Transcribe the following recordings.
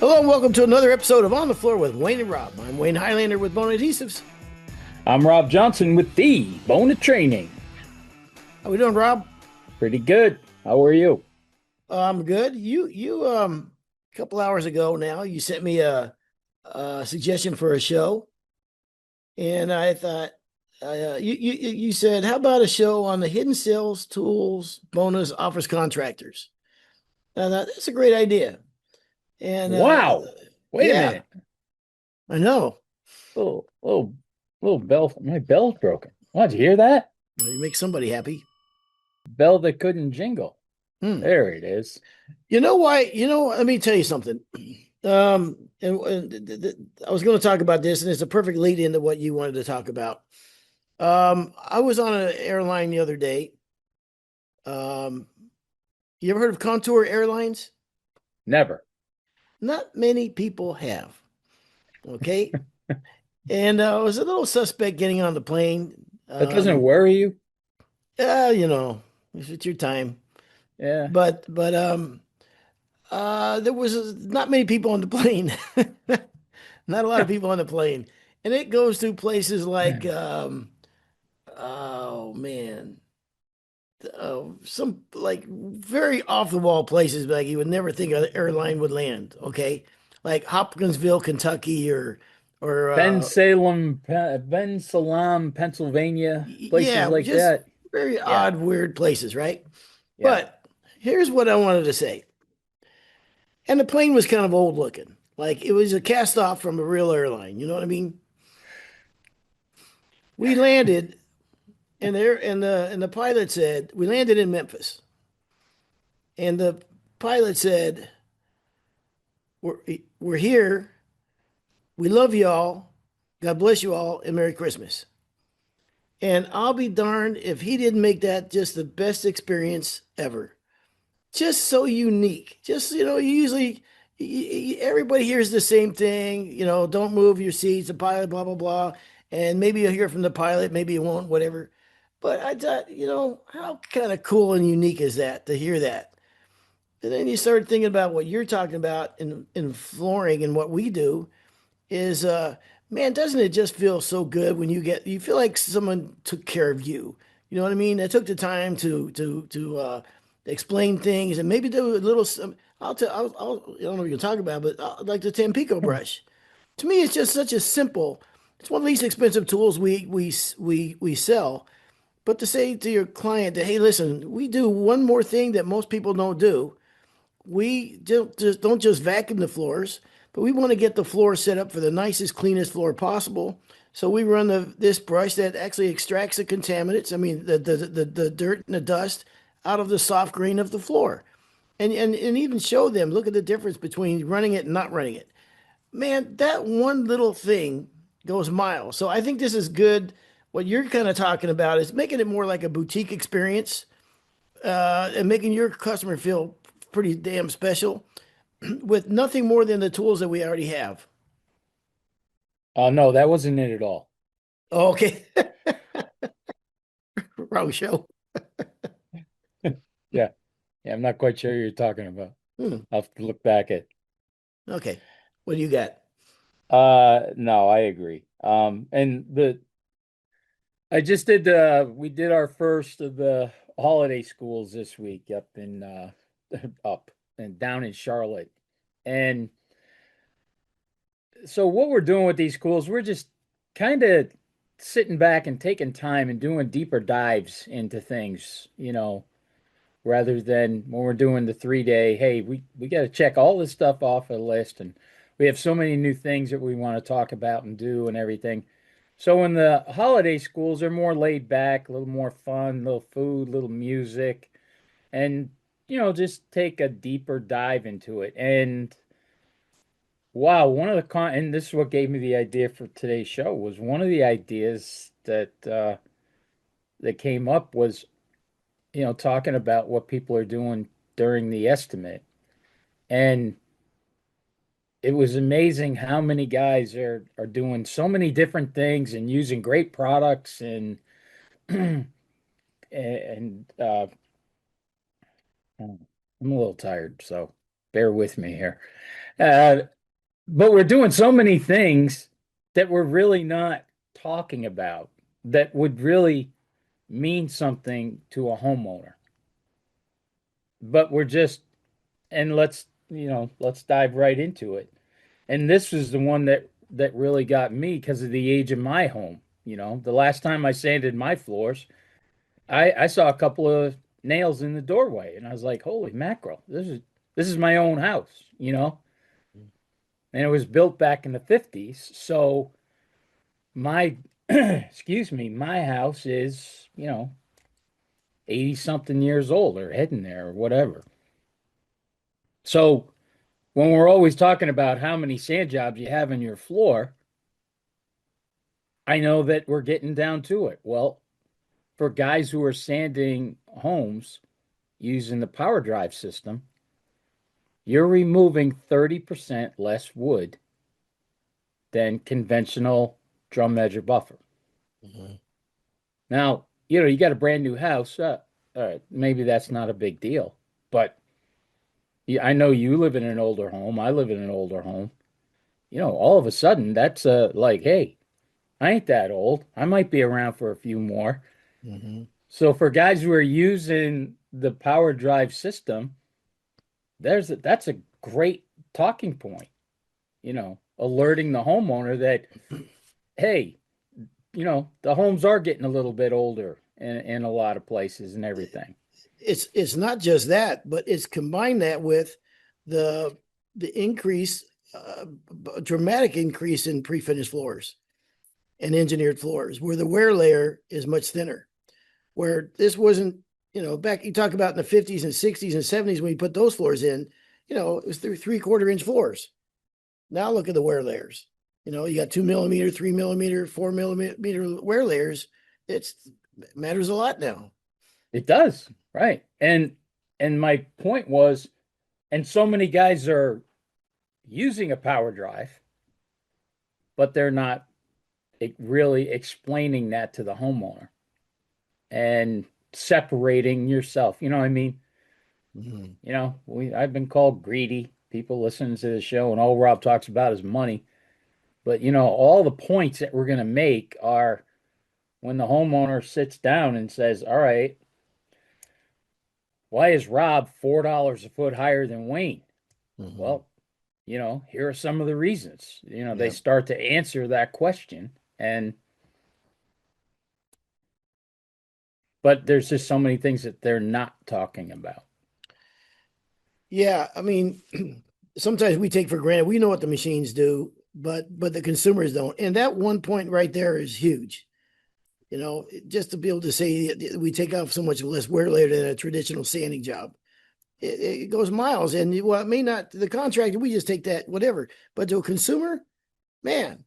Hello and welcome to another episode of On the Floor with Wayne and Rob. I'm Wayne Highlander with Bona Adhesives. I'm Rob Johnson with the Bona Training. How we doing, Rob? Pretty good. How are you? I'm good. A couple hours ago now, you sent me a suggestion for a show, and I thought you said, how about a show on the hidden sales tools Bona's offers contractors? I thought that's a great idea, and Wow. Wait a yeah, minute. I know. Little bell. My bell's broken. What, did you hear that? Well, you make somebody happy. Bell that couldn't jingle. Hmm. There it is. You know why? Let me tell you something. I was going to talk about this, and it's a perfect lead into what you wanted to talk about. I was on an airline the other day. Um, you ever heard of Contour Airlines? Never. Not many people have. Okay. And I was a little suspect getting on the plane. That doesn't worry you? If it's your time. Yeah. But there was not many people on the plane. Not a lot of people on the plane. And it goes to places like, oh man, some like very off the wall places, like you would never think an airline would land. Okay, like Hopkinsville, Kentucky, or Ben Salam, Pennsylvania, places yeah, like just that. very Yeah. odd, weird places, right? Yeah. But here's what I wanted to say. And the plane was kind of old looking, like it was a cast off from a real airline. You know what I mean? We landed, and the pilot said we landed in Memphis, and the pilot said we're we're here. We love you all. God bless you all, and Merry Christmas. And I'll be darned if he didn't make that just the best experience ever. Just so unique. Just usually everybody hears the same thing. Don't move your seats. The pilot, blah blah blah. And maybe you'll hear from the pilot. Maybe you won't. Whatever. But I thought, how kind of cool and unique is that to hear that? And then you start thinking about what you're talking about in flooring and what we do is man, doesn't it just feel so good when you feel like someone took care of you? You know what I mean? They took the time to explain things and maybe do a little I'll tell I don't know what you can talk about, but like the Tampico brush. To me, it's just such a simple. It's one of the least expensive tools we sell. But to say to your client that, hey, listen, we do one more thing that most people don't do. We don't just vacuum the floors, but we want to get the floor set up for the nicest, cleanest floor possible. So we run this brush that actually extracts the contaminants. I mean, the dirt and the dust out of the soft grain of the floor, and even show them. Look at the difference between running it and not running it. Man, that one little thing goes miles. So I think this is good. What you're kind of talking about is making it more like a boutique experience, and making your customer feel pretty damn special with nothing more than the tools that we already have. Oh, no, that wasn't it at all. Okay. Wrong show. Yeah. Yeah, I'm not quite sure who you're talking about. Hmm. I'll have to look back at. Okay. What do you got? No, I agree. And the I just did we did our first of the holiday schools this week up in up and down in Charlotte. And so what we're doing with these schools, we're just kind of sitting back and taking time and doing deeper dives into things, rather than when we're doing the 3 day, hey, we got to check all this stuff off the list, and we have so many new things that we want to talk about and do and everything. So in the holiday schools, they're more laid back, a little more fun, little food, little music, and just take a deeper dive into it. And wow, one of the and this is what gave me the idea for today's show was one of the ideas that came up was talking about what people are doing during the estimate. And it was amazing how many guys are doing so many different things and using great products and and I'm a little tired, so bear with me here. But we're doing so many things that we're really not talking about that would really mean something to a homeowner. But we're just, and let's dive right into it. And this was the one that really got me because of the age of my home. The last time I sanded my floors, I saw a couple of nails in the doorway, and I was like, "Holy mackerel! This is my own house." And it was built back in the 50s. So my excuse me, my house is 80 something years old or heading there or whatever. So when we're always talking about how many sand jobs you have in your floor, I know that we're getting down to it. Well, for guys who are sanding homes using the power drive system, you're removing 30% less wood than conventional drum measure buffer. Mhm. Now, you got a brand new house. All right, maybe that's not a big deal. But yeah, I know you live in an older home. I live in an older home. All of a sudden, that's like, hey, I ain't that old. I might be around for a few more. Mhm. So for guys who are using the power drive system, that's a great talking point, alerting the homeowner that, hey, the homes are getting a little bit older in a lot of places and everything. It's not just that, but it's combined that with the the increase, dramatic increase in pre-finished floors and engineered floors, where the wear layer is much thinner. Where this wasn't, back you talk about in the 50s and 60s and 70s when you put those floors in, it was 3/4 inch floors. Now look at the wear layers. You got 2 millimeter, 3 millimeter, 4 millimeter wear layers. It matters a lot now. It does, right? And my point was, and so many guys are using a power drive, but they're not really explaining that to the homeowner and separating yourself. You know what I mean? Mhm. I've been called greedy. People listening to the show, and all Rob talks about is money. But all the points that we're going to make are when the homeowner sits down and says, "All right, why is Rob $4 a foot higher than Wayne?" Mhm. Well, here are some of the reasons. They Yeah. start to answer that question, and but there's just so many things that they're not talking about. Yeah. I mean, sometimes we take for granted, we know what the machines do, but the consumers don't. And that one point right there is huge. Just to be able to say we take off so much less wear later than a traditional sanding job. It goes miles. And well, it may not, the contractor, we just take that, whatever. But to a consumer, man,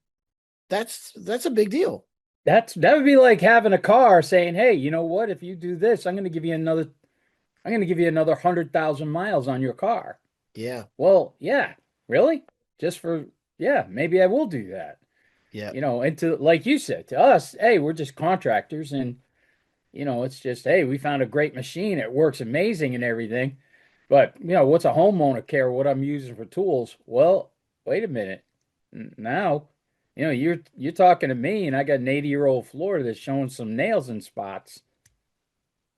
that's a big deal. That would be like having a car saying, "Hey, you know what? If you do this, I'm going to give you another 100,000 miles on your car." Yeah. Well, yeah, really? Just for Yeah, maybe I will do that. Yeah. And to like you said, to us, hey, we're just contractors, and it's just, hey, we found a great machine. It works amazing and everything. But, what's a homeowner care what I'm using for tools? Well, wait a minute. Now, you're talking to me and I got an 80-year-old floor that's showing some nails and spots.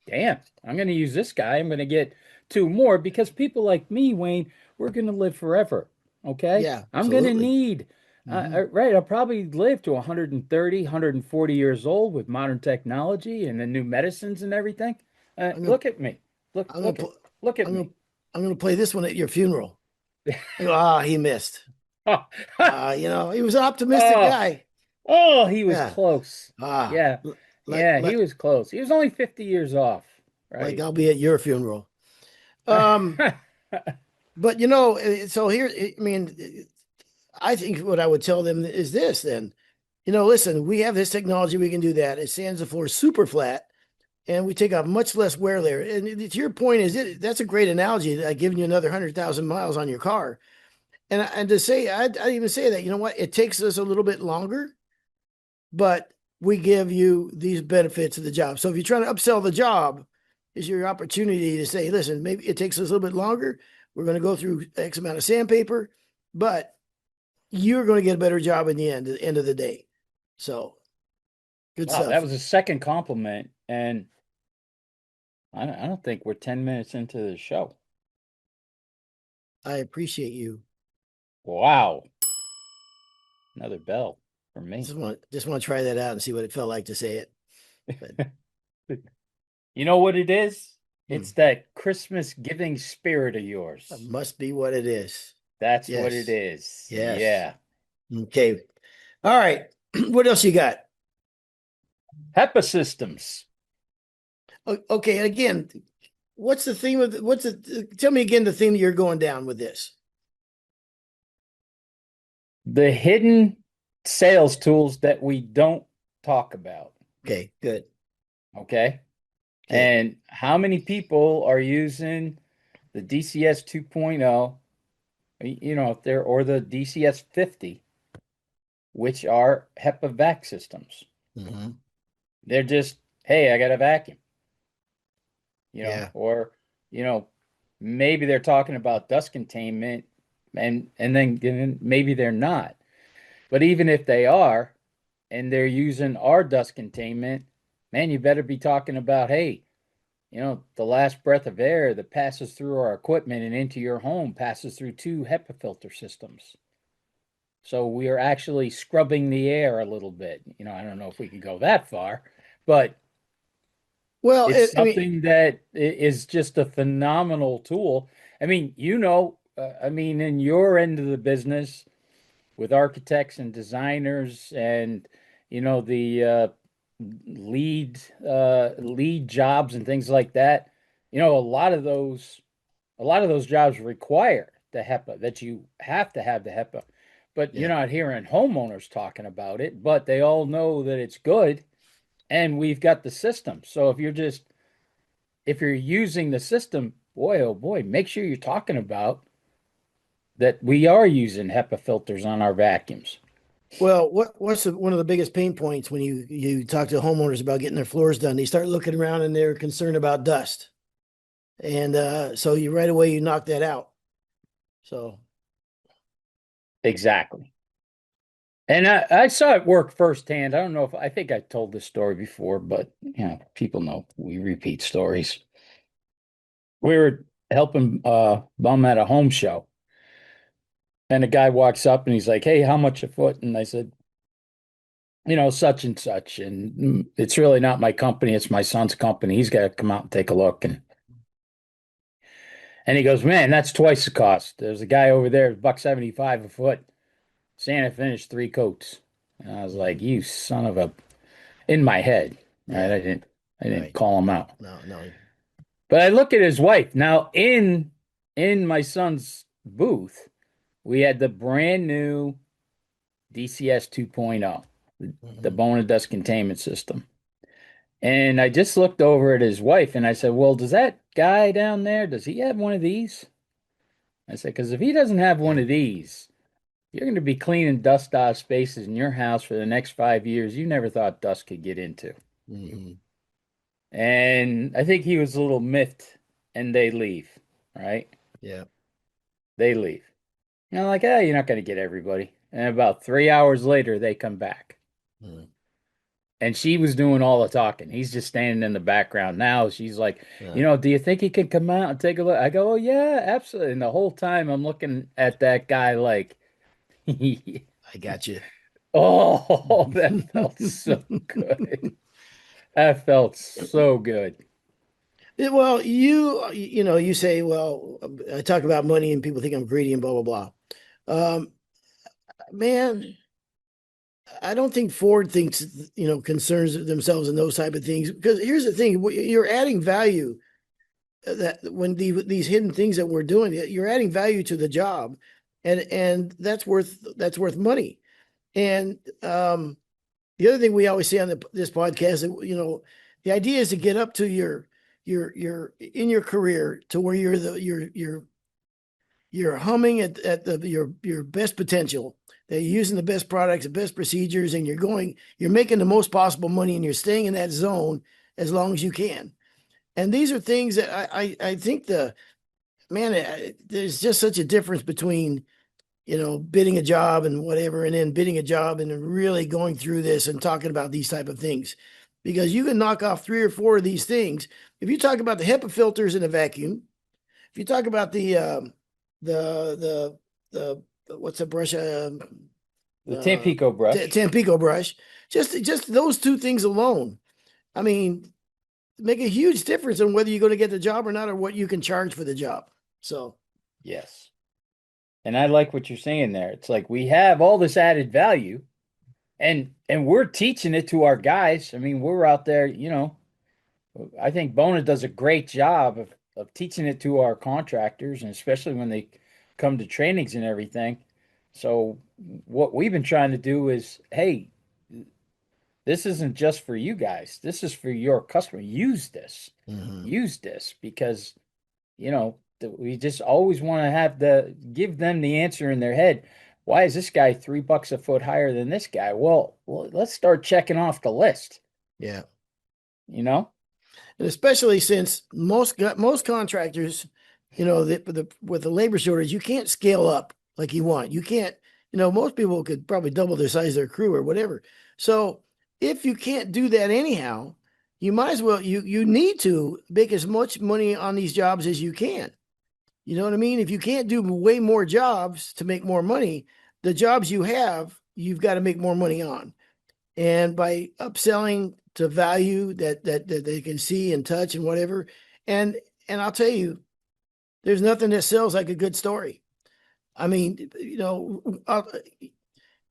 Damn, I'm going to use this guy. I'm going to get two more because people like me, Wayne, we're going to live forever. Okay. Yeah. I'm going to Absolutely. need, Hmm. right. I'll probably live to 130, 140 years old with modern technology and the new medicines and everything. I'm gonna Look at me. Look, I'm gonna look at, pl- look at I'm gonna me. I'm gonna play this one at your funeral. He missed. Oh, He was an optimistic oh, guy. oh, he was Yeah. close. Ah, Yeah. like Yeah. He like was close. He was only 50 years off. like Right. I'll be at your funeral. Um, but so here, I mean, I think what I would tell them is this then. Listen, we have this technology, we can do that. It sands the floor super flat, and we take off much less wear layer. And to your point, that's a great analogy, that giving you another 100,000 miles on your car. And to say, I even say that, you know what, it takes us a little bit longer, but we give you these benefits of the job. So if you're trying to upsell the job, is your opportunity to say, listen, maybe it takes us a little bit longer. We're going to go through X amount of sandpaper, but you're going to get a better job in the end of the day. So good Wow, that stuff. was a second compliment, and I don't think we're 10 minutes into the show. I appreciate you. Wow, another bell for me. Just want to try that out and see what it felt like to say it. But You know what it is? hmm, It's that Christmas giving spirit of that yours. must be what it is. That's what it Yes. is. Yes. Yeah. Okay. All right. What else you got? HEPA systems. Okay. Again, what's the theme of tell me again the theme you're going down with this. The hidden sales tools that we don't talk about. Okay. Good. Okay. Okay. And how many people are using the DCS 2.0, if they're, or the DCS 50, which are HEPA vac systems? Hmm. They're just, hey, I got a vacuum, Yeah. or, you know, maybe they're talking about dust containment and then maybe they're not. But even if they are, and they're using our dust containment, man, you better be talking about, hey, the last breath of air that passes through our equipment and into your home passes through two HEPA filter systems. So we are actually scrubbing the air a little bit. I don't know if we could go that far, but Well, it's I mean, something that is just a phenomenal tool. I mean, in your end of the business with architects and designers and the lead jobs and things like that, a lot of those jobs require the HEPA, that you have to have the HEPA. But you're yeah. not hearing homeowners talking about it, but they all know that it's good and we've got the system. So if you're using the system, boy, oh boy, make sure you're talking about that we are using HEPA filters on our vacuums. Well, what's one of the biggest pain points when you talk to homeowners about getting their floors done? They start looking around and they're concerned about dust, and so you right away you knock that out. So Exactly. And I saw it work firsthand. I don't know if I think I told this story before, but people know we repeat stories. We were helping bum at a home show, and a guy walks up and he's like, "Hey, how much a foot?" And I said, such and such, and it's really not my company; it's my son's company. He's got to come out and take a look. And he goes, "Man, that's twice the cost. There's a guy over there, $1.75 a foot. Santa finished 3 coats." And I was like, mhm. "You son of a," in my head, right? Yeah, I didn't right. call him out. No, no. But I look at his wife. Now in my son's booth, we had the brand new DCS 2.0, the Hmm. Bona dust containment system. And I just looked over at his wife and I said, "Well, does that guy down there, does he have one of these?" I said, "Because if he doesn't have one Yeah. of these, you're going to be cleaning dust off spaces in your house for the next 5 years you never thought dust could get into." Hmm. And I think he was a little miffed, and they leave, right? Yeah. They leave. And I'm like, you're not going to get everybody. And about 3 hours later, they come back. Mm. And she was doing all the talking. He's just standing in the background. Now she's like, Uh, "Do you think he can come out and take a look?" I go, "Oh, yeah, absolutely." And the whole time I'm looking at that guy like, I got you. oh, that felt so good. That felt so good. Well, you say, well, I talk about money and people think I'm greedy and blah blah blah. Man, I don't think Ford thinks, concerns themselves in those type of things. Because here's the thing: you're adding value. That when these hidden things that we're doing, you're adding value to the job, and that's worth money. And the other thing we always say on this podcast, the idea is to get up to your in your career to where you're humming at your best potential, that you're using the best products, the best procedures, and you're making the most possible money, and you're staying in that zone as long as you can. And these are things that I think there's just such a difference between bidding a job and whatever, and then bidding a job and then really going through this and talking about these type of things. Because you can knock off three or four of these things. If you talk about the HEPA filters in a vacuum, if you talk about the what's a brush, The Tampico brush. Tampico brush, just those two things alone, I mean, make a huge difference on whether you're going to get the job or not, or what you can charge for the job. So, Yes. And I like what you're saying there. It's like we have all this added value and we're teaching it to our guys. I mean, we're out there, I think Bona does a great job of teaching it to our contractors, and especially when they come to trainings and everything. So what we've been trying to do is, hey, this isn't just for you guys. This is for your customer. Use this. mhm. Use this because, we just always want to have give them the answer in their head. Why is this guy $3 a foot higher than this guy? Well, let's start checking off the list, Yeah. you know? And especially since most contractors, with the labor shortage, you can't scale up like you want. You can't, most people could probably double the size of their crew or whatever. So if you can't do that anyhow, you might as well you need to make as much money on these jobs as you can. You know what I mean? If you can't do way more jobs to make more money, the jobs you have, you've got to make more money on. And by upselling to value that they can see and touch and whatever. And I'll tell you, there's nothing that sells like a good story. I mean,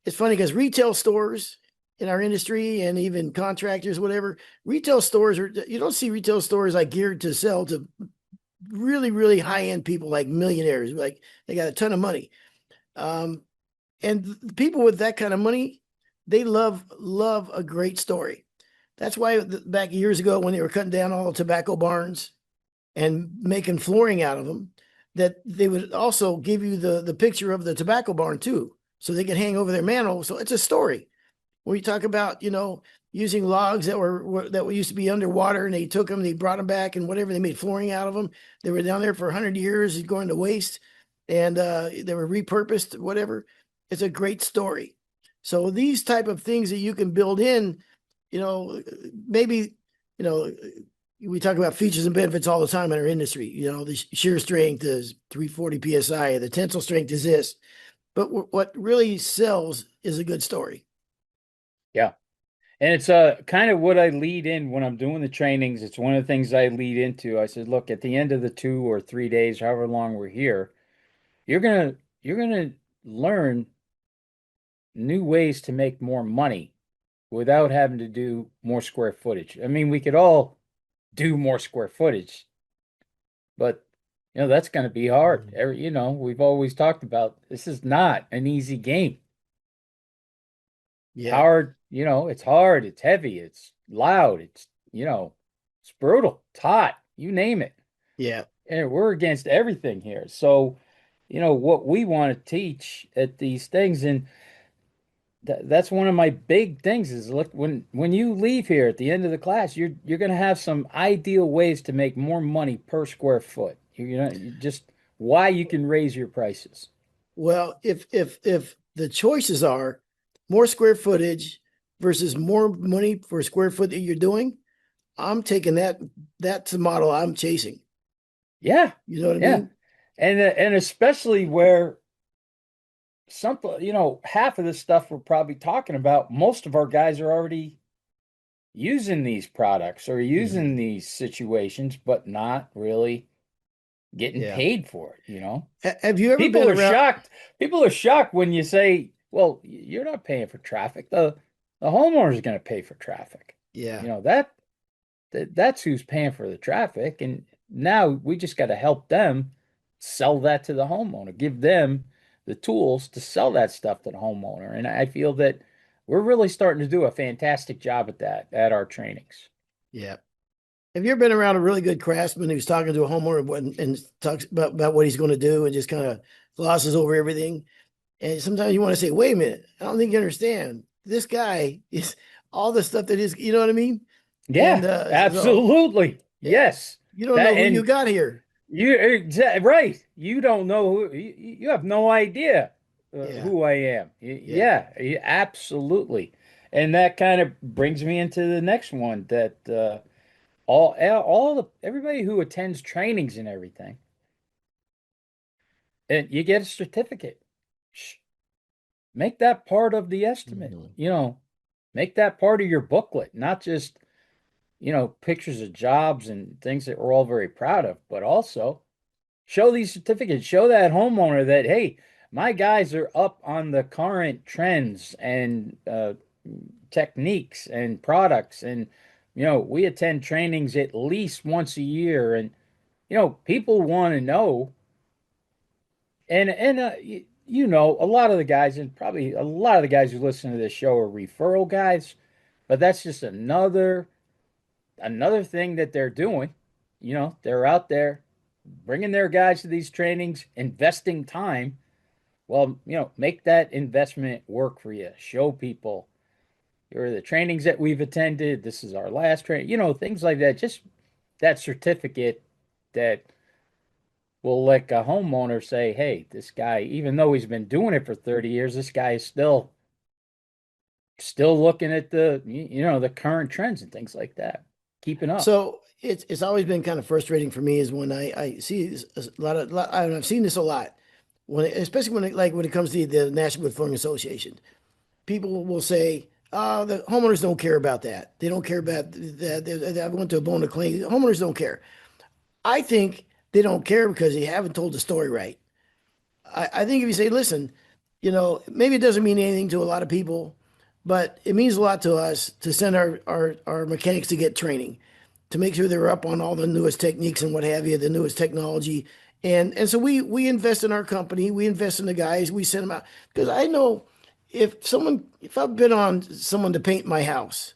it's funny because retail stores in our industry and even contractors, whatever, retail stores you don't see retail stores like geared to sell to really, really high end people like millionaires, like they got a ton of money. Um, and people with that kind of money, they love a great story. That's why back years ago when they were cutting down all the tobacco barns and making flooring out of them, that they would also give you the picture of the tobacco barn too, so they could hang over their mantle. So it's a story where you talk about using logs that used to be underwater, and they took them, they brought them back, and whatever, they made flooring out of them. They were down there for 100 years, going to waste, and they were repurposed, whatever. It's a great story. So these type of things that you can build in, maybe, we talk about features and benefits all the time in our industry. The shear strength is 340 psi, the tensile strength is this, but what really sells is a good story. Yeah. And it's kind of what I lead in when I'm doing the trainings. It's one of the things I lead into. I said, look, at the end of the 2 or 3 days, however long we're here, you're gonna learn new ways to make more money without having to do more square footage. I mean, we could all do more square footage, but that's going to be hard. We've always talked about this is not an easy game. Yeah. Hard, it's hard, it's heavy, it's loud, it's brutal, it's hot, you name it. Yeah. And we're against everything here. So, what we want to teach at these things, and that's one of my big things is look when you leave here at the end of the class, you're going to have some ideal ways to make more money per square foot. Just why you can raise your prices. Well, if the choices are more square footage versus more money for a square foot that you're doing, I'm taking that. That's the model I'm chasing. Yeah, You know what I yeah, mean? and especially where something half of the stuff we're probably talking about, most of our guys are already using these products or Mhm. using these situations, but not really getting Yeah. paid for it. Have you ever been People are around? shocked. People are shocked when you say, well, you're not paying for traffic. The homeowner is going to pay for traffic. Yeah. That's who's paying for the traffic. And now we just got to help them sell that to the homeowner, give them the tools to sell that stuff to the homeowner. And I feel that we're really starting to do a fantastic job at that at our trainings. Yeah. Have you ever been around a really good craftsman who's talking to a homeowner and talks about what he's going to do and just kind of glosses over everything? And sometimes you want to say, wait a minute, I don't think you understand. This guy is all the stuff that is, you know what I mean? And Yeah, absolutely. yeah, Yes. you don't That know who you and got here. you right. You don't know you have no idea. Yeah. who I am. Yeah. Yeah, absolutely. And that kind of brings me into the next one that all the everybody who attends trainings and everything, and you get a certificate. Sh- Make that part of the estimate. Mhm. Make that part of your booklet, not just, pictures of jobs and things that we're all very proud of, but also show these certificates, show that homeowner that, hey, my guys are up on the current trends and techniques and products. And, we attend trainings at least once a year. And, people want to know. And a lot of the guys, and probably a lot of the guys who listen to this show are referral guys, but that's just another thing that they're doing. They're out there bringing their guys to these trainings, investing time. Well, make that investment work for you. Show people here are the trainings that we've attended. This is our last training, things like that. Just that certificate that will let a homeowner say, hey, this guy, even though he's been doing it for 30 years, this guy is still looking at the current trends and things like that, keeping up. So it's always been kind of frustrating for me is when I see a I've seen this a lot when especially when it comes to the National Wood Flooring Association. People will say, "Oh, the homeowners don't care about that. They don't care about that." I went to a Bona claim. Homeowners don't care. I think they don't care because they haven't told the story right. I think if you say, listen, maybe it doesn't mean anything to a lot of people, but it means a lot to us to send our mechanics to get training, to make sure they're up on all the newest techniques and what have you, the newest technology. And so we invest in our company, we invest in the guys, we send them out. Because I know if I've been on someone to paint my house,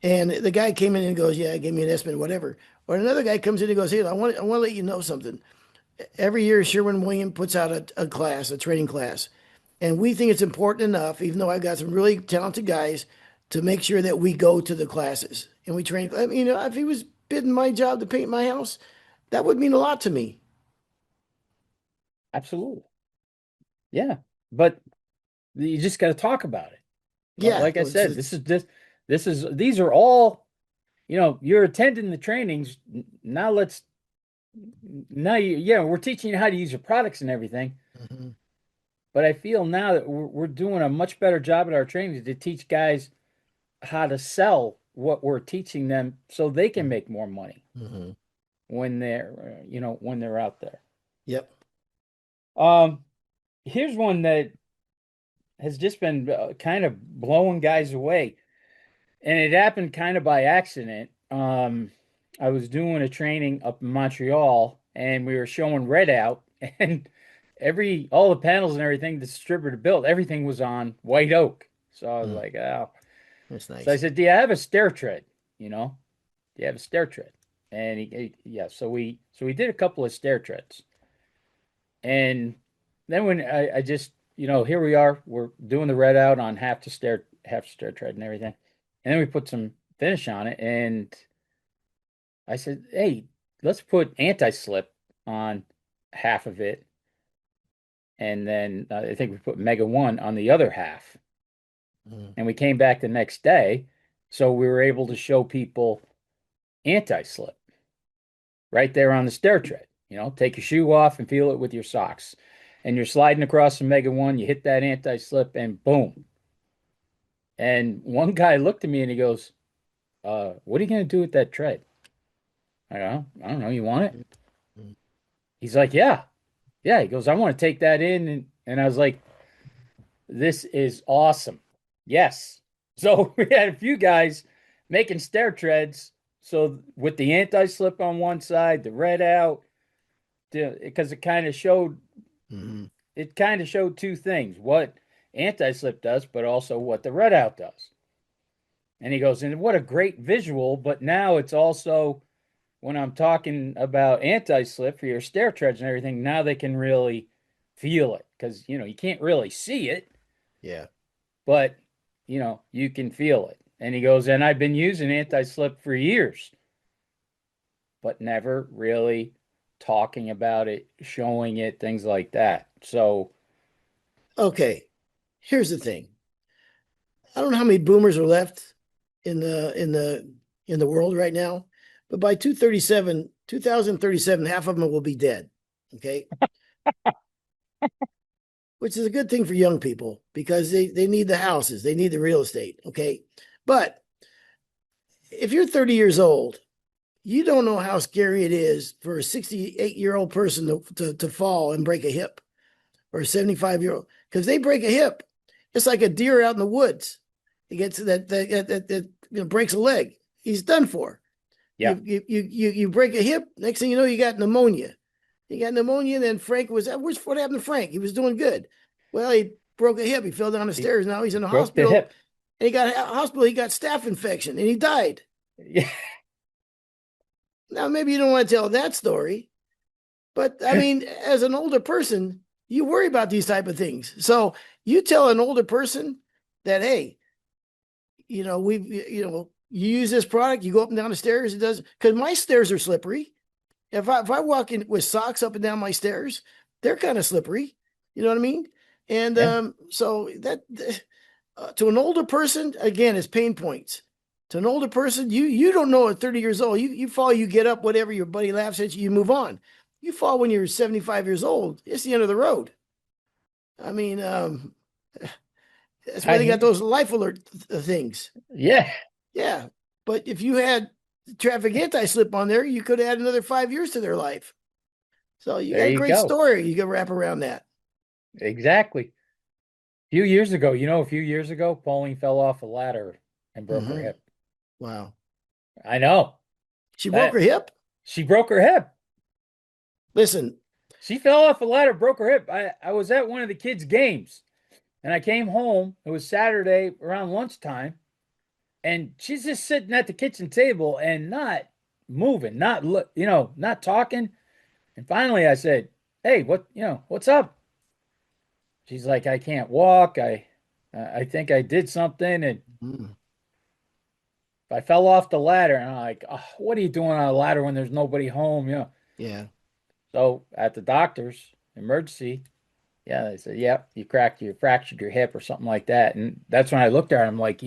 and the guy came in and goes, yeah, give me an estimate, whatever. Or another guy comes in and goes, hey, I want to let you know something. Every year Sherwin-Williams puts out a class, a training class. And we think it's important enough, even though I've got some really talented guys, to make sure that we go to the classes and we train. I mean, if he was bidding my job to paint my house, that would mean a lot to me. Absolutely. Yeah. But you just got to talk about it. Yeah, Like I said, these are all, you're attending the trainings. Now we're teaching you how to use your products and everything. mhm, But I feel now that we're doing a much better job at our trainings to teach guys how to sell what we're teaching them so they can make more money mhm. when they're out there. Yep. Um, Here's one that has just been kind of blowing guys away, and it happened kind of by accident. I was doing a training up in Montreal, and we were showing red out, and all the panels and everything the distributor built, everything was on white oak. So I was Mm, like, oh. that's So I nice. said, do you have a stair tread? You know, do you have a stair tread? And yeah. So we did a couple of stair treads, and then when I just, here we are, we're doing the red out on half stair tread and everything, and then we put some finish on it, and I said, hey, let's put anti-slip on half of it, and then I think we put Mega One on the other half, Mm, and we came back the next day, so we were able to show people anti-slip right there on the stair tread. Take your shoe off and feel it with your socks. And you're sliding across the Mega One, you hit that anti-slip and boom. And one guy looked at me and he goes, what are you going to do with that tread? I don't know. You want it? mm, mm, He's like, yeah. Yeah. He goes, I want to take that in. And I was like, this is awesome. Yes. So we had a few guys making stair treads. So with the anti-slip on one side, the red out, because mhm. it kind of showed two things: what anti-slip does, but also what the red out does. And he goes, and what a great visual! But now it's also when I'm talking about anti-slip for your stair treads and everything, now they can really feel it because you can't really see it, Yeah. but you can feel it. And he goes, and I've been using anti-slip for years, but never really talking about it, showing it, things like that. So Okay, here's the thing. I don't know how many boomers are left in the world right now, but by 2037, half of them will be dead. Okay, which is a good thing for young people because they need the houses, they need the real estate. Okay, but if you're 30 years old, you don't know how scary it is for a 68-year-old person to fall and break a hip, or a 75-year-old, because they break a hip. It's like a deer out in the woods. He gets that breaks a leg. He's done for. Yeah. You break a hip. Next thing you know, you got pneumonia. You got pneumonia, and then Frank was what happened to Frank? He was doing good. Well, he broke a hip. He fell down the He, stairs. Now he's he in the broke the hospital, hip. and he got a hospital. He got staph infection, and he died. Yeah. Now maybe you don't want to tell that story, but I mean, as an older person, you worry about these type of things. So you tell an older person that, hey, you use this product, you go up and down the stairs, it does, because my stairs are slippery. If I walk in with socks up and down my stairs, they're kind of slippery. You know what I mean? And Yeah. so that to an older person, again, it's pain points. To an older person, you don't know at 30 years old, you fall, you get up, whatever, your buddy laughs at you, you move on. You fall when you're 75 years old, it's the end of the road. I mean, that's why they got I, those life alert things. yeah. Yeah. But if you had traffic anti-slip on there, you could add another 5 years to their life. So you There got a you great go. story you can wrap around that. Exactly. Few years ago, a few years ago, Pauline fell off a ladder and broke her Mm-hmm. hip. Wow. I know She broke her that hip. she broke her hip. Listen. She fell off a ladder, broke her hip. I was at one of the kids' games and I came home. It was Saturday around lunchtime, and she's just sitting at the kitchen table and not moving, not not talking. And finally, I said, "Hey, what's up?" She's like, "I can't walk. I think I did something, and Mm, I fell off the ladder." And I'm like, oh, "What are you doing on a ladder when there's nobody home?" yeah. So at the doctor's emergency, yeah, they said, "Yep, you fractured your hip or something like that." And that's when I looked at her. I'm like,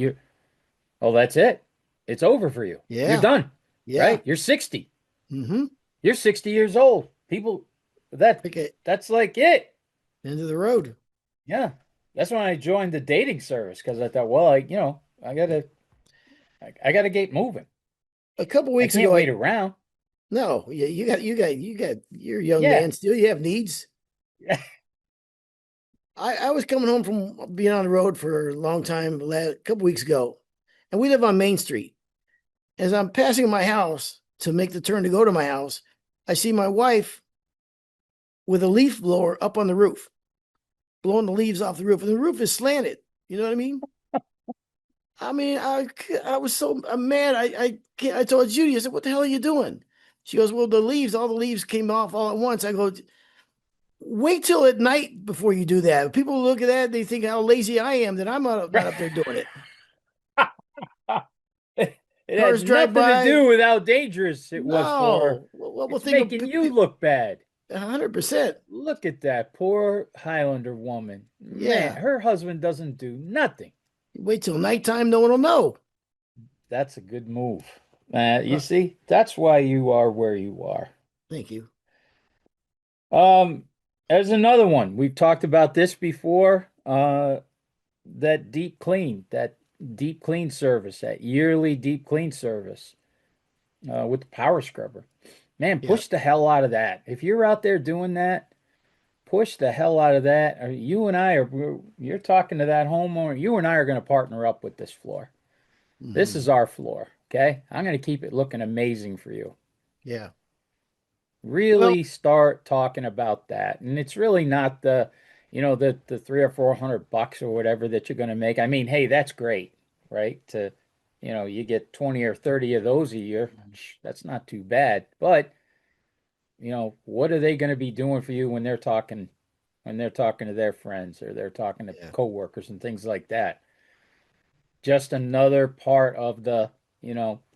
"Oh, that's it. It's over for you. You're Yeah. done, Yeah. right? You're 60. Mm-hmm. You're 60 years old. People, that Okay. that's like it." End of the road. Yeah, that's when I joined the dating service because I thought, well, I gotta get moving. A couple I weeks can't ago, wait around. no, yeah, you're a young Yeah, man still. You have needs. I was coming home from being on the road for a long time, a couple weeks ago, and we live on Main Street. As I'm passing my house to make the turn to go to my house, I see my wife with a leaf blower up on the roof, blowing the leaves off the roof, and the roof is slanted. You know what I mean? I mean, I was so I'm mad. I told Judy, I said, "What the hell are you doing?" She goes, "Well, all the leaves came off all at once." I go, "Wait till at night before you do that." People look at that, they think how lazy I am that I'm not up there doing it. it had Cars drive nothing to by. do with how dangerous it was for her. No, well, we'll It's think of making you look bad. 100%. Look at that poor Highlander woman. Man, Yeah. her husband doesn't do nothing. Wait till nighttime, no one will know. That's a good move. You Well, see, that's why you are where you are. thank you. Um, there's another one. We've talked about this before. That deep clean service, that yearly deep clean service with the power scrubber. Man, Yeah. push the hell out of that. If you're out there doing that, push the hell out of that. You and I you're talking to that homeowner. You and I are going to partner up with this floor. This Hmm. is our floor. Okay. I'm going to keep it looking amazing for you. Yeah. Well, Really start talking about that. And it's really not the three or four hundred bucks or whatever that you're going to make. I mean, hey, that's great, right? You get 20 or 30 of those a year. That's not too bad. But, what are they going to be doing for you when they're talking to their friends or they're talking to yeah. coworkers and things like that? Just another part of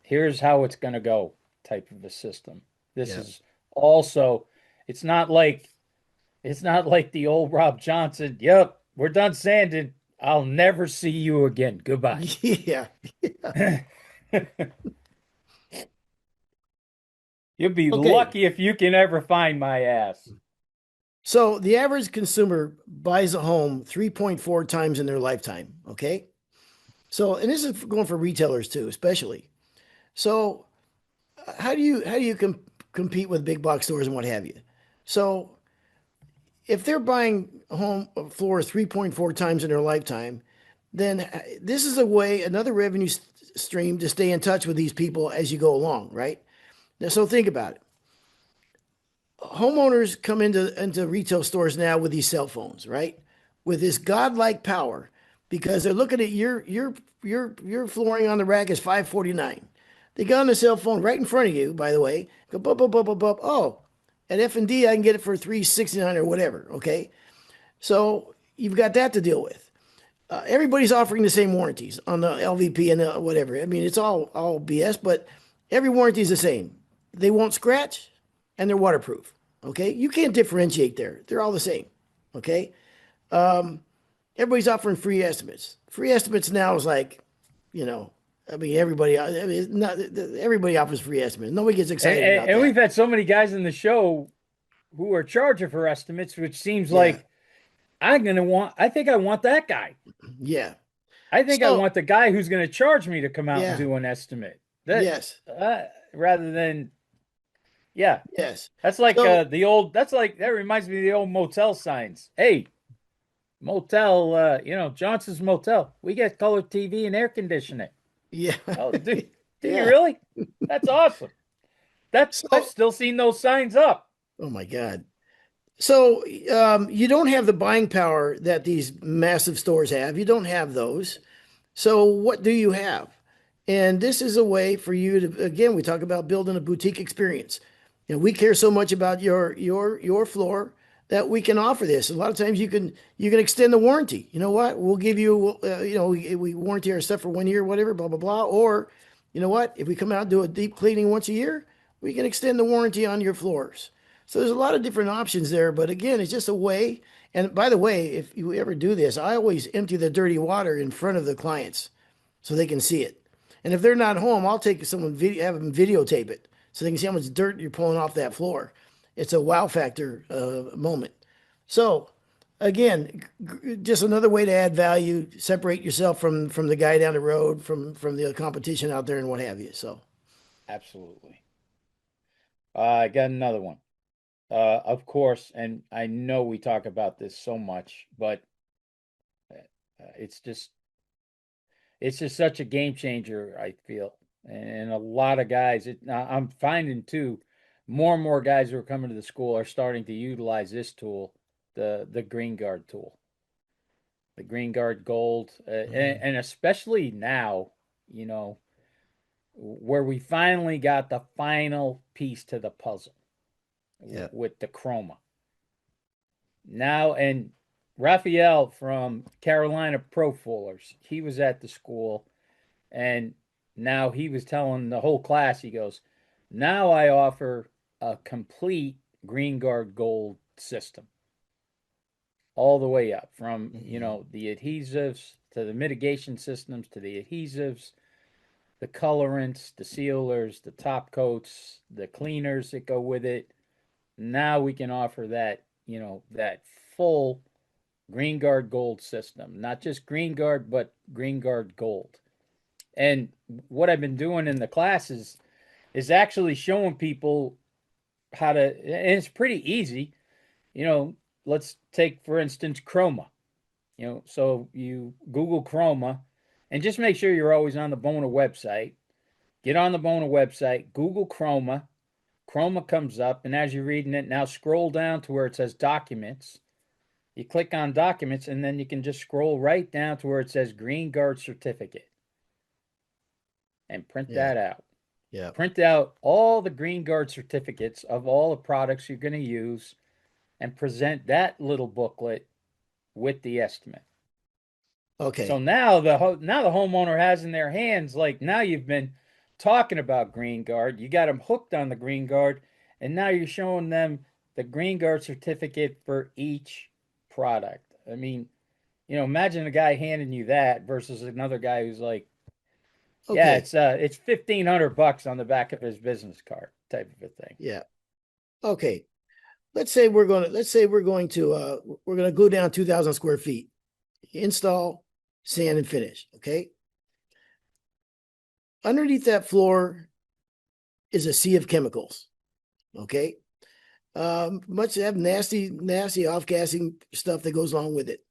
here's how it's going to go type of a system. This Yeah. is also, it's not like the old Rob Johnson. Yep, we're done sanding. I'll never see you again. Goodbye. Yeah. You'll be Okay. lucky if you can ever find my ass. So the average consumer buys a home 3.4 times in their lifetime. Okay. So, and this is going for retailers too, especially. So, how do you compete with big box stores and what have you? So, if they're buying a home floor 3.4 times in their lifetime, then this is a way, another revenue stream to stay in touch with these people as you go along, right? Now, so think about it. Homeowners come into retail stores now with these cell phones, right? With this godlike power, because they're looking at your flooring on the rack is 549. They got on the cell phone right in front of you, by the way. Go bub bub bub bub bub. Oh, at F&D I can get it for 369 or whatever. Okay, so you've got that to deal with. Everybody's offering the same warranties on the LVP and whatever. I mean, it's all BS, but every warranty is the same. They won't scratch, and they're waterproof. Okay, you can't differentiate there. They're all the same. Okay, everybody's offering free estimates. Free estimates now is like, you know, I mean, everybody offers free estimates. Nobody gets And, excited and, about and we've that. had so many guys in the show who are charging for estimates, which seems Yeah, like I think I want that guy. yeah. I think I So, want the guy who's going to charge me to come out and yeah, do an estimate. That yes, rather than, yeah, yes. that's like So, that reminds me of the old motel signs. Hey, motel, Johnson's Motel. We get color TV and air conditioning. yeah, Oh, do you yeah. really? That's awesome. I've So, still seen those signs up. oh my God. So you don't have the buying power that these massive stores have. You don't have those. So what do you have? And this is a way for you to, again, we talk about building a boutique experience. You know, we care so much about your floor that we can offer this. A lot of times you can extend the warranty. You know what? We'll give you we warranty our stuff for 1 year, whatever, blah blah blah. Or you know what? If we come out and do a deep cleaning once a year, we can extend the warranty on your floors. So there's a lot of different options there. But again, it's just a way. And by the way, if you ever do this, I always empty the dirty water in front of the clients so they can see it. And if they're not home, I'll take someone have them videotape it so they can see how much dirt you're pulling off that floor. It's a wow factor moment. So again, just another way to add value, separate yourself from the guy down the road, from the competition out there, and what have you. So Absolutely. I got another one. Of course, and I know we talk about this so much, but it's just such a game changer, I feel. And a lot of guys, I'm finding too, more and more guys who are coming to the school are starting to utilize this tool, the Green Guard tool, the Green Guard Gold, mhm. and especially now, you know, where we finally got the final piece to the puzzle Yeah, with the chroma. Now, and Raphael from Carolina Pro Fullers, he was at the school, and now he was telling the whole class, he goes, now I offer a complete Green Guard Gold system all the way up from, mhm. the adhesives to the mitigation systems to the adhesives, the colorants, the sealers, the top coats, the cleaners that go with it. Now we can offer that, that full Green Guard Gold system, not just Green Guard, but Green Guard Gold. And what I've been doing in the classes is actually showing people how to, and it's pretty easy. You know, let's take, for instance, Chroma. So you Google Chroma and just make sure you're always on the Bona website. Get on the Bona website, Google Chroma. Chroma comes up, and as you're reading it, now scroll down to where it says Documents. You click on Documents, and then you can just scroll right down to where it says Green Guard Certificate and print Yeah, that out. yeah. Print out all the Green Guard certificates of all the products you're going to use and present that little booklet with the estimate. So Okay. now the homeowner has in their hands, like, now you've been talking about Green Guard, you got them hooked on the Green Guard, and now you're showing them the Green Guard certificate for each product. I mean, imagine a guy handing you that versus another guy who's like, yeah, Okay. it's $1,500 on the back of his business card type of a thing. Yeah. Okay. Let's say we're going to go down 2,000 square feet, install, sand, and finish. Okay. Underneath that floor is a sea of chemicals. Okay. Much have nasty off-gassing stuff that goes along with it.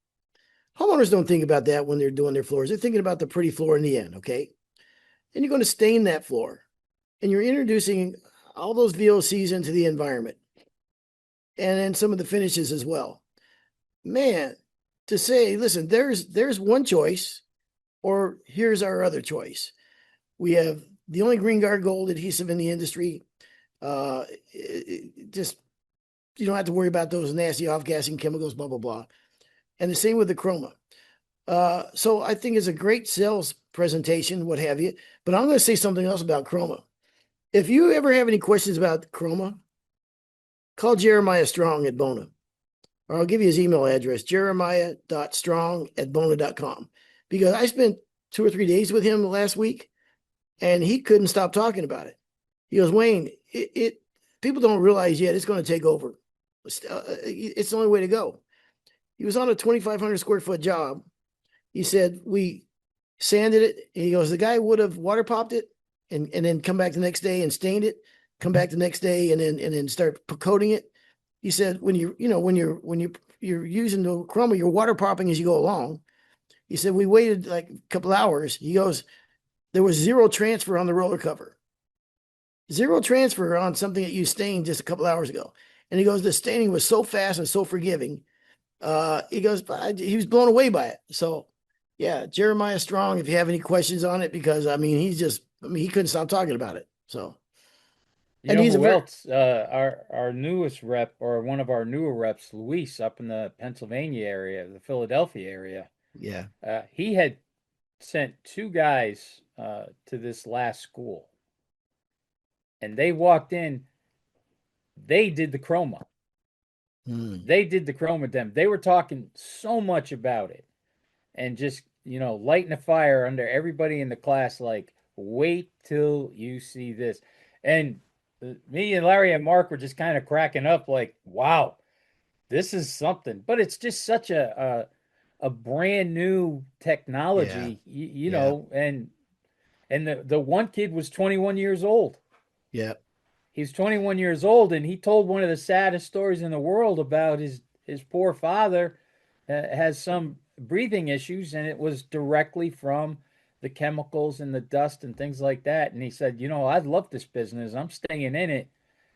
Homeowners don't think about that when they're doing their floors. They're thinking about the pretty floor in the end. Okay. And you're going to stain that floor, and you're introducing all those VOCs into the environment, and then some of the finishes as well. Man, to say, listen, there's one choice, or here's our other choice. We have the only Green Guard Gold adhesive in the industry. Just you don't have to worry about those nasty off-gassing chemicals, blah blah blah. And the same with the chroma. So I think it's a great sales presentation, what have you. But I'm going to say something else about chroma. If you ever have any questions about chroma, call Jeremiah Strong at Bona, or I'll give you his email address, jeremiah.strong@bona.com. Because I spent 2 or 3 days with him last week, and he couldn't stop talking about it. He goes, Wayne, it people don't realize yet it's going to take over. It's the only way to go. He was on a 2,500 square foot job. He said, we sanded it. And he goes, the guy would have water popped it and then come back the next day and stained it, come back the next day and then start coating it. He said, when you're using the chroma, you're water popping as you go along. He said, we waited like a couple hours. He goes, there was zero transfer on the roller cover. Zero transfer on something that you stained just a couple hours ago. And he goes, the staining was so fast and so forgiving. He goes, he was blown away by it. So, yeah, Jeremiah Strong, if you have any questions on it, because he couldn't stop talking about it. So, You and know he's a who very, else? Our newest rep, or one of our newer reps, Luis, up in the Pennsylvania area, the Philadelphia area. yeah. He had sent two guys to this last school, and they walked in. They did the chroma. Hmm. They did the chroma dem. They were talking so much about it, and just lighting a fire under everybody in the class. Like, wait till you see this. And me and Larry and Mark were just kind of cracking up, like, wow, this is something. But it's just such a brand new Yeah. technology, Yeah. and the one kid was 21 years old. Yeah. He's 21 years old, and he told one of the saddest stories in the world about his poor father has some breathing issues, and it was directly from the chemicals and the dust and things like that. And he said, I love this business. I'm staying in it.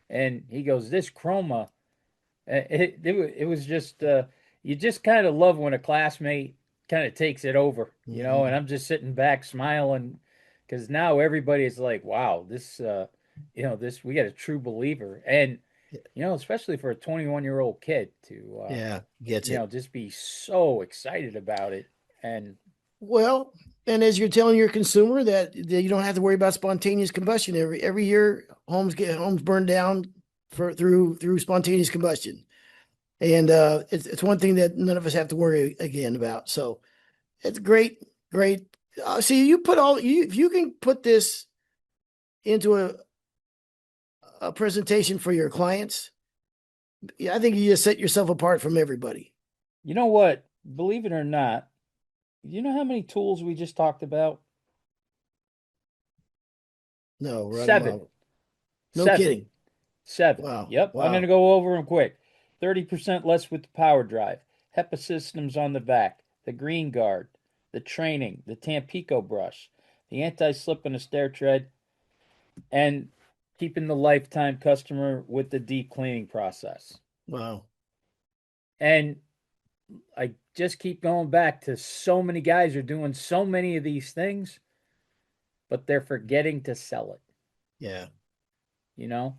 And he goes, this chroma, it was just you just kind of love when a classmate kind of takes it over, and Mhm. I'm just sitting back smiling because now everybody is like, wow, this we got a true believer. And especially for a 21-year-old kid to Yeah. Gets it. just be so excited about it. And Well, and as you're telling your consumer that you don't have to worry about spontaneous combustion every year, homes burn down through spontaneous combustion, and it's one thing that none of us have to worry again about. So it's great, great. See, if you can put this into a presentation for your clients, yeah, I think you just set yourself apart from everybody. you know what, believe it or not, you know how many tools we just talked about? No, right? Seven. Wow, no Seven. kidding. Seven. Wow, Yep. I'm going to wow, go over them quick. 30% less with the power drive. HEPA systems on the back. The green guard. The training. The Tampico brush. The anti-slip and a stair tread. And keeping the lifetime customer with the deep cleaning process. wow. And I just keep going back to so many guys are doing so many of these things, but they're forgetting to sell it. Yeah,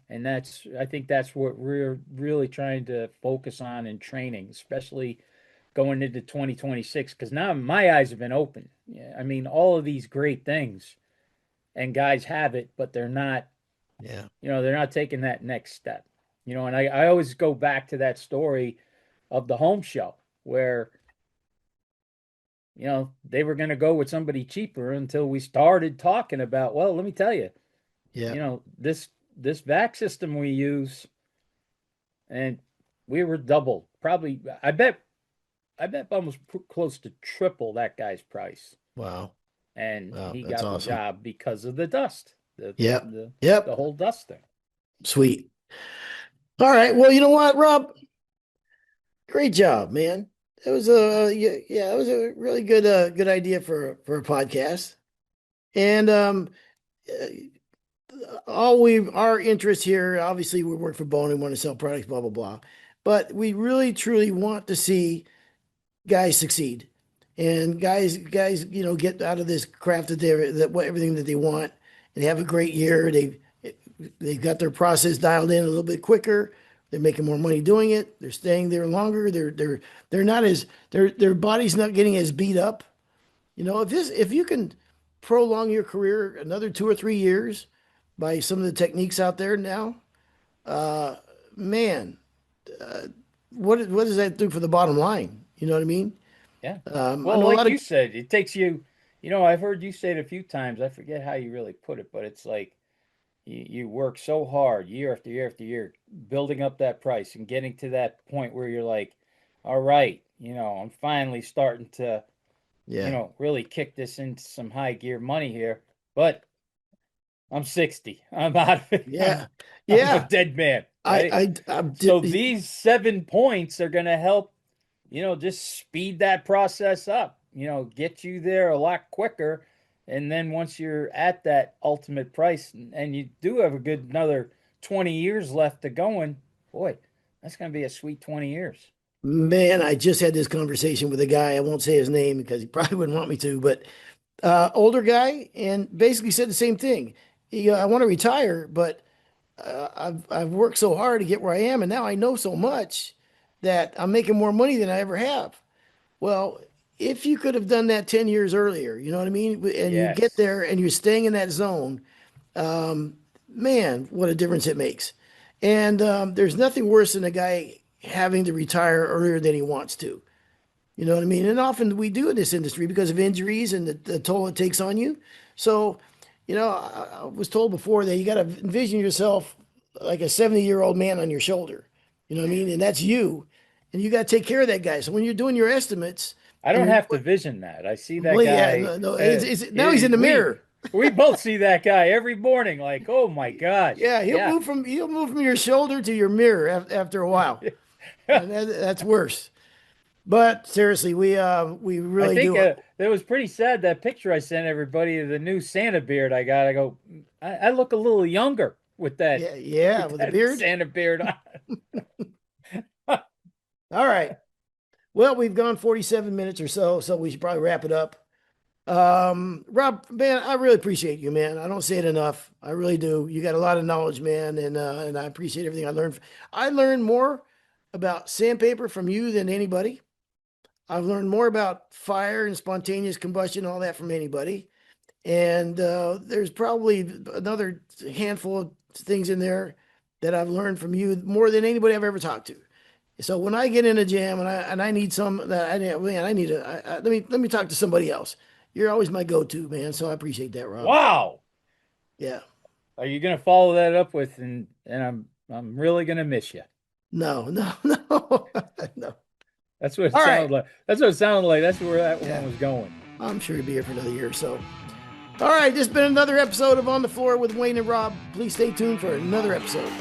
And I think that's what we're really trying to focus on in training, especially going into 2026, because now my eyes have been open. Yeah, I mean, all of these great things, and guys have it, but yeah, they're not taking that next step. And I always go back to that story of the home show where they were going to go with somebody cheaper until we started talking about, well, let me tell you, Yeah. this vac system we use, and we were double, probably, I bet almost close to triple that guy's price. Wow. And Wow. he That's got the awesome. job because of the dust, the the Yep. the, the Yep. whole dust thing. Sweet. All right. Well, you know what, Rob? Great job, man. It was a yeah, it was a really good idea for a podcast. And uh, all we our interest here, obviously, we work for Bona and want to sell products, blah blah blah. But we really truly want to see guys succeed, and guys, get out of this craft that what everything that they want and have a great year. They've got their process dialed in a little bit quicker. They're making more money doing it. They're staying there longer. They're not as their body's not getting as beat up. If you can prolong your career another 2 or 3 years by some of the techniques out there now, uh, man, uh, what does that do for the bottom line? You know what I mean? Yeah. I Well, know a like lot of you said, it takes you, I've heard you say it a few times. I forget how you really put it, but it's like you work so hard year after year after year, building up that price and getting to that point where you're like, all right, I'm finally starting to, yeah, really kick this into some high gear money here. But I'm 60. I'm out of it. yeah, I'm a yeah. dead man, I right? So I these 7 points are going to help, just speed that process up, get you there a lot quicker. And then once you're at that ultimate price and you do have a good another 20 years left to going, boy, that's going to be a sweet 20 years. Man, I just had this conversation with a guy. I won't say his name because he probably wouldn't want me to, but older guy, and basically said the same thing. I want to retire, but I've worked so hard to get where I am, and now I know so much that I'm making more money than I ever have. Well, if you could have done that 10 years earlier, you know what I mean? And you get Yes. there and you're staying in that zone, um, man, what a difference it makes. And there's nothing worse than a guy having to retire earlier than he wants to. You know what I mean? And often we do in this industry because of injuries and the toll it takes on you. So, I was told before that you got to envision yourself like a 70-year-old man on your shoulder. You know what I mean? And that's you. And you got to take care of that guy. So when you're doing your estimates I and don't you're have to doing, vision that. I see that well, yeah, guy. no, no, now he's in the We mirror. we both see that guy every morning. Like, oh my gosh, Yeah, yeah. he'll move from your shoulder to your mirror after a while. And that's worse. But seriously, we I really think do. that was pretty sad. That picture I sent everybody of the new Santa beard I got. I go, I look a little younger with that Yeah, yeah, with with a that beard. Santa beard on. All right. Well, we've gone 47 minutes or so, so we should probably wrap it up. Rob, man, I really appreciate you, man. I don't say it enough. I really do. You got a lot of knowledge, man, and I appreciate everything I learned. I learned more about sandpaper from you than anybody. I've learned more about fire and spontaneous combustion, all that from anybody. And there's probably another handful of things in there that I've learned from you more than anybody I've ever talked to. So when I get in a jam and I need some that man, I need let me talk to somebody else. You're always my go-to, man. So I appreciate that, Rob. Wow. Yeah. Are you gonna follow that up with and I'm really gonna miss you. No, no, no, no. That's what it All sounded right. like. That's what it sounded like. That's where that one Yeah. was going. I'm sure he'll be here for another year or so. All right. This has been another episode of On the Floor with Wayne and Rob. Please stay tuned for another episode.